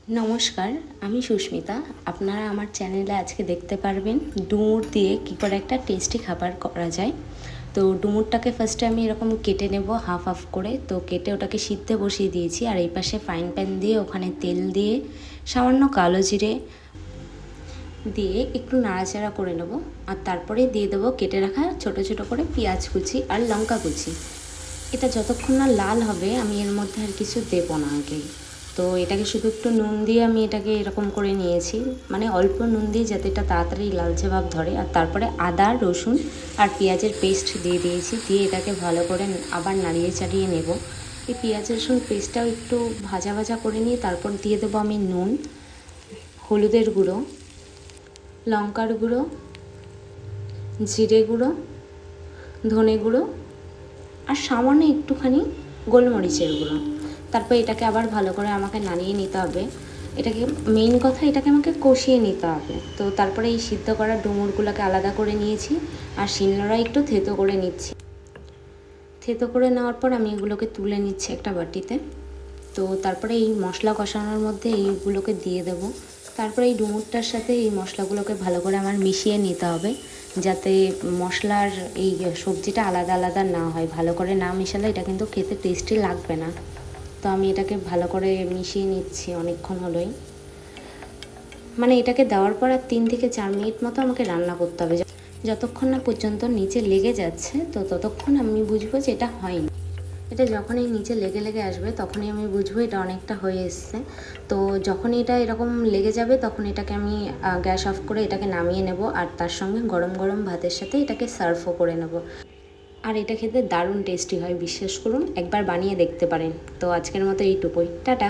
নমস্কার, আমি সুস্মিতা। আপনারা আমার চ্যানেলে আজকে দেখতে পারবেন ডুমুর দিয়ে কী করে একটা টেস্টি খাবার করা যায়। তো ডুমুরটাকে ফার্স্টে আমি এরকম কেটে নেব হাফ হাফ করে। তো কেটে ওটাকে সিদ্ধে বসিয়ে দিয়েছি, আর এই পাশে ফ্রাইং প্যান দিয়ে ওখানে তেল দিয়ে সামান্য কালো জিরে দিয়ে একটু নাড়াচাড়া করে নেব, আর তারপরে দিয়ে দেবো কেটে রাখা ছোট ছোট করে পেঁয়াজ কুচি আর লঙ্কা কুচি। এটা যতক্ষণ না লাল হবে আমি এর মধ্যে আর কিছু দেবো না আগে। তো এটাকে শুধু একটু নুন দিয়ে আমি এটাকে এরকম করে নিয়েছি, মানে অল্প নুন দিয়ে যাতে এটা তাড়াতাড়ি লালচে ভাব ধরে। আর তারপরে আদা রসুন আর পেঁয়াজের পেস্ট দিয়ে দিয়েছি, দিয়ে এটাকে ভালো করে আবার নাড়িয়ে চাড়িয়ে নেব। এই পেঁয়াজ রসুন পেস্টটাও একটু ভাজা ভাজা করে নিয়ে তারপর দিয়ে দেবো আমি নুন, হলুদের গুঁড়ো, লঙ্কার গুঁড়ো, জিরে গুঁড়ো, ধনে গুঁড়ো আর সামান্য একটুখানি গোলমরিচের গুঁড়ো। তারপর এটাকে আবার ভালো করে আমাকে নাড়িয়ে নিতে হবে। এটাকে মেইন কথা, এটাকে আমাকে কষিয়ে নিতে হবে। তো তারপরে এই সিদ্ধ করা ডুমুরগুলোকে আলাদা করে নিয়েছি, আর শিলনোড়ায় একটু থেতো করে নিচ্ছি। থেতো করে নেওয়ার পর আমি এগুলোকে তুলে নিচ্ছি একটা বাটিতে। তো তারপরে এই মশলা কষানোর মধ্যে এইগুলোকে দিয়ে দেব। তারপরে এই ডুমুরটার সাথে এই মশলাগুলোকে ভালো করে আমার মিশিয়ে নিতে হবে, যাতে মশলার এই সবজিটা আলাদা আলাদা না হয়। ভালো করে না মেশালে এটা কিন্তু খেতে টেস্টি লাগবে না। তো আমি এটাকে ভালো করে মিশিয়ে নিচ্ছি অনেকক্ষণ হলোই। মানে এটাকে দেওয়ার পর আর 3 থেকে 4 মিনিট মতো আমাকে রান্না করতে হবে। যতক্ষণ না পর্যন্ত নিচে লেগে যাচ্ছে তো ততক্ষণ আমি বুঝবো যে এটা হয়নি। এটা যখনই নিচে লেগে লেগে আসবে তখনই আমি বুঝবো এটা অনেকটা হয়ে এসছে। তো যখনই এটা এরকম লেগে যাবে তখন এটাকে আমি গ্যাস অফ করে এটাকে নামিয়ে নেব, আর তার সঙ্গে গরম গরম ভাতের সাথে এটাকে সার্ভও করে নেব। আর এটা খেতে দারুণ টেস্টি হয়, বিশ্বাস করুন, একবার বানিয়ে দেখতে পারেন। তো আজকের মতো এইটুকুই, টাটা।